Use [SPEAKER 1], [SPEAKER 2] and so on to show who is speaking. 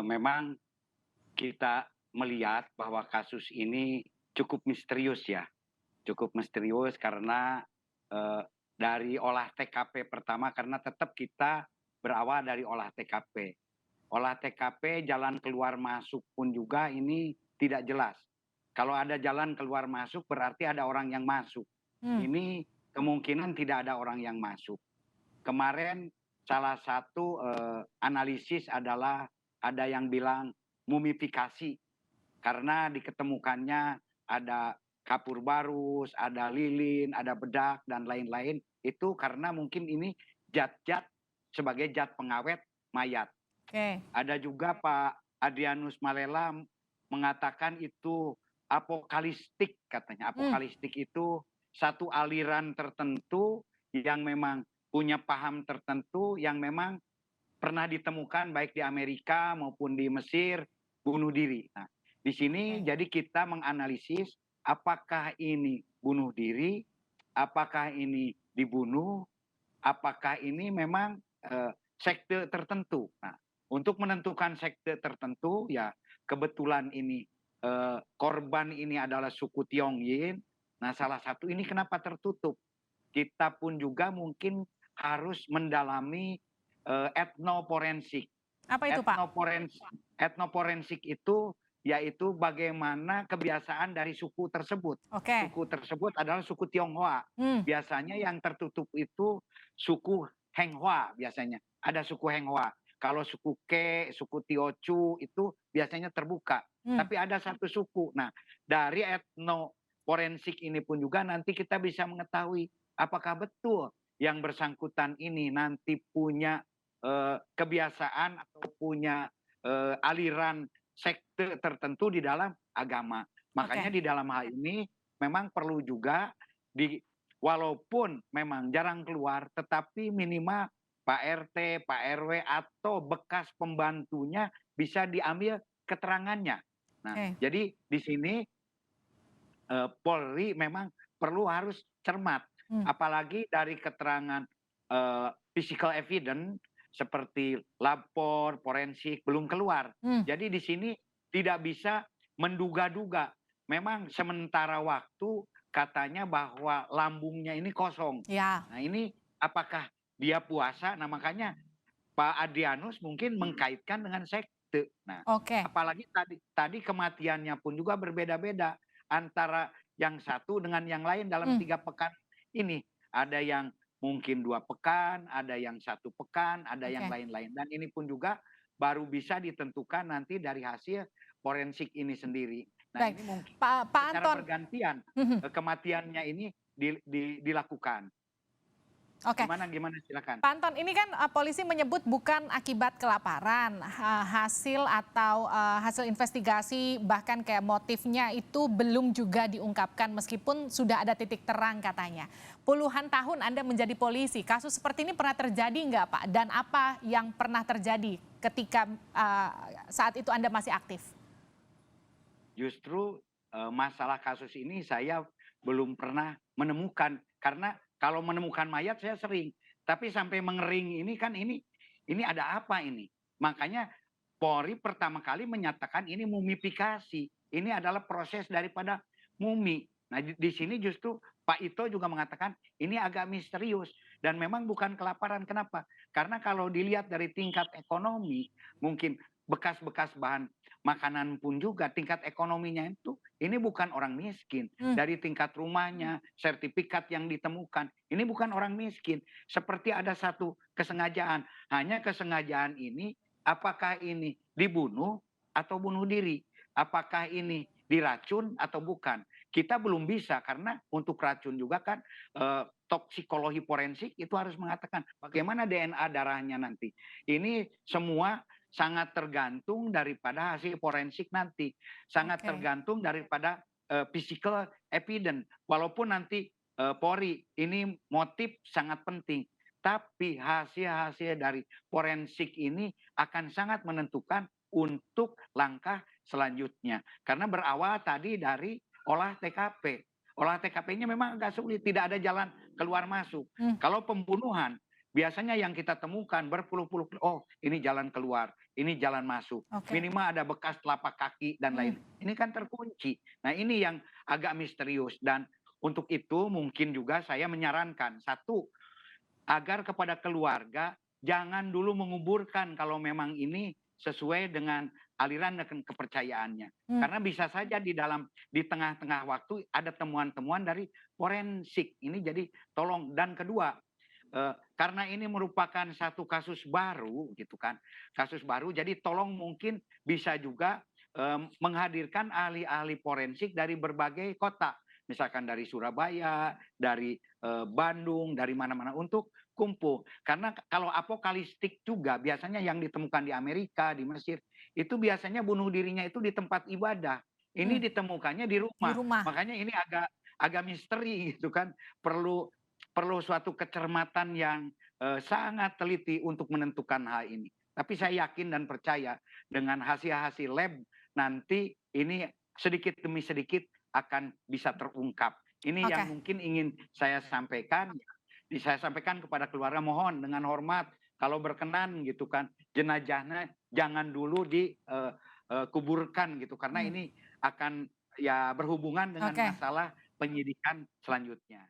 [SPEAKER 1] Memang kita melihat bahwa kasus ini cukup misterius ya, cukup misterius karena, eee, dari olah TKP pertama karena tetap kita berawal dari olah TKP. Olah TKP jalan keluar masuk pun juga ini tidak jelas. Kalau ada jalan keluar masuk berarti ada orang yang masuk.
[SPEAKER 2] Mmm,
[SPEAKER 1] Ini kemungkinan tidak ada orang yang masuk. Kemarin salah satu, analisis adalah ada yang bilang mumifikasi karena diketemukannya ada kapur barus, ada lilin, ada bedak dan lain-lain, itu karena mungkin ini zat-zat sebagai zat pengawet mayat.
[SPEAKER 2] oke.
[SPEAKER 1] Ada juga Pak Adrianus Malela mengatakan itu apokalistik katanya.
[SPEAKER 2] Mmm,
[SPEAKER 1] Apokalistik itu satu aliran tertentu yang memang punya paham tertentu yang memang pernah ditemukan baik di Amerika maupun di Mesir, bunuh diri. Nah, di sini
[SPEAKER 2] oke.
[SPEAKER 1] jadi kita menganalisis apakah ini bunuh diri, apakah ini dibunuh, apakah ini memang, sekte tertentu. Nah, untuk menentukan sekte tertentu ya kebetulan ini, korban ini adalah suku Tiongyin. Nah, salah satu ini kenapa tertutup? Kita pun juga mungkin harus mendalami, etnoforensik.
[SPEAKER 2] Apa itu, Pak?
[SPEAKER 1] Etnoforensik itu yaitu bagaimana kebiasaan dari suku tersebut.
[SPEAKER 2] Oke.
[SPEAKER 1] Suku tersebut adalah suku Tionghoa.
[SPEAKER 2] Mmm,
[SPEAKER 1] Biasanya yang tertutup itu suku Henghua biasanya, ada suku Henghua. Kalau suku Ke, suku Tiochu itu biasanya terbuka,
[SPEAKER 2] mmm,
[SPEAKER 1] tapi ada satu suku. Nah, dari etnoforensik ini pun juga nanti kita bisa mengetahui apakah betul yang bersangkutan ini nanti punya, kebiasaan atau punya, aliran sekte tertentu di dalam agama. Makanya
[SPEAKER 2] oke.
[SPEAKER 1] di dalam hal ini memang perlu juga di walaupun memang jarang keluar, tetapi minimal Pak RT, Pak RW, atau bekas pembantunya bisa diambil keterangannya. Nah,
[SPEAKER 2] Oke.
[SPEAKER 1] jadi di sini Polri memang perlu harus cermat,
[SPEAKER 2] Mmm,
[SPEAKER 1] apalagi dari keterangan, physical evidence seperti lapor, forensik belum keluar.
[SPEAKER 2] mmm,
[SPEAKER 1] Jadi di sini tidak bisa menduga-duga. Memang sementara waktu katanya bahwa lambungnya ini kosong.
[SPEAKER 2] iya.
[SPEAKER 1] Nah ini apakah dia puasa? Nah makanya Pak Adrianus mungkin mengkaitkan dengan sekte. Nah,
[SPEAKER 2] Oke.
[SPEAKER 1] apalagi tadi tadi kematiannya pun juga berbeda-beda antara yang satu dengan yang lain dalam
[SPEAKER 2] Mmm,
[SPEAKER 1] 3 pekan ini. Ada yang mungkin 2 pekan, ada yang 1 pekan, ada yang
[SPEAKER 2] oke.
[SPEAKER 1] lain-lain. Dan ini pun juga baru bisa ditentukan nanti dari hasil forensik ini sendiri. Nah,
[SPEAKER 2] Baik.
[SPEAKER 1] ini mungkin
[SPEAKER 2] Pak
[SPEAKER 1] secara
[SPEAKER 2] Anton
[SPEAKER 1] bergantian,
[SPEAKER 2] mhm,
[SPEAKER 1] kematiannya ini dilakukan.
[SPEAKER 2] oke.
[SPEAKER 1] Gimana gimana? Silakan.
[SPEAKER 2] Pak Anton, ini kan, polisi menyebut bukan akibat kelaparan, hasil atau, hasil investigasi bahkan kayak motifnya itu belum juga diungkapkan meskipun sudah ada titik terang katanya. Puluhan tahun Anda menjadi polisi, kasus seperti ini pernah terjadi nggak, Pak? Dan apa yang pernah terjadi ketika, saat itu Anda masih aktif?
[SPEAKER 1] Justru, masalah kasus ini saya belum pernah menemukan, karena kalau menemukan mayat saya sering, tapi sampai mengering ini kan ini ada apa ini? Makanya Polri pertama kali menyatakan ini mumifikasi, ini adalah proses daripada mumi. Nah di sini justru Pak Ito juga mengatakan ini agak misterius dan memang bukan kelaparan, kenapa? Karena kalau dilihat dari tingkat ekonomi, mungkin bekas-bekas bahan makanan pun juga tingkat ekonominya itu ini bukan orang miskin.
[SPEAKER 2] Mmm,
[SPEAKER 1] Dari tingkat rumahnya, sertifikat yang ditemukan, ini bukan orang miskin. Seperti ada satu kesengajaan. Hanya kesengajaan ini apakah ini dibunuh atau bunuh diri? Apakah ini diracun atau bukan? Kita belum bisa karena untuk racun juga kan toksikologi forensik itu harus mengatakan bagaimana DNA darahnya nanti. Ini semua sangat tergantung daripada hasil forensik nanti, sangat
[SPEAKER 2] oke.
[SPEAKER 1] tergantung daripada, physical evidence. Walaupun nanti, Polri ini motif sangat penting, tapi hasil-hasil dari forensik ini akan sangat menentukan untuk langkah selanjutnya. Karena berawal tadi dari olah TKP. Olah TKP-nya memang agak sulit, tidak ada jalan keluar masuk.
[SPEAKER 2] Mmm,
[SPEAKER 1] Kalau pembunuhan, biasanya yang kita temukan berpuluh-puluh, oh ini jalan keluar, ini jalan masuk.
[SPEAKER 2] Oke.
[SPEAKER 1] Minimal ada bekas telapak kaki dan lain. Ini kan terkunci. Nah, ini yang agak misterius dan untuk itu mungkin juga saya menyarankan, satu, agar kepada keluarga jangan dulu menguburkan kalau memang ini sesuai dengan aliran dan kepercayaannya.
[SPEAKER 2] Hmm.
[SPEAKER 1] Karena bisa saja di tengah-tengah waktu ada temuan-temuan dari forensik. Ini jadi tolong. Dan kedua, karena ini merupakan satu kasus baru gitu kan, kasus baru, jadi tolong mungkin bisa juga menghadirkan ahli-ahli forensik dari berbagai kota, misalkan dari Surabaya, dari Bandung, dari mana-mana untuk kumpul. Karena kalau apokalistik juga biasanya yang ditemukan di Amerika, di Mesir, itu biasanya bunuh dirinya itu di tempat ibadah. Ini ditemukannya di
[SPEAKER 2] Di
[SPEAKER 1] rumah.
[SPEAKER 2] rumah.
[SPEAKER 1] Makanya ini agak misteri gitu kan, perlu perlu suatu kecermatan yang sangat teliti untuk menentukan hal ini. Tapi saya yakin dan percaya dengan hasil-hasil lab nanti ini sedikit demi sedikit akan bisa terungkap. Ini
[SPEAKER 2] Oke.
[SPEAKER 1] yang mungkin ingin saya sampaikan. Saya sampaikan kepada keluarga, mohon dengan hormat kalau berkenan gitu kan, jenazahnya jangan dulu dikuburkan gitu karena ini akan ya berhubungan dengan
[SPEAKER 2] Oke.
[SPEAKER 1] masalah penyidikan selanjutnya.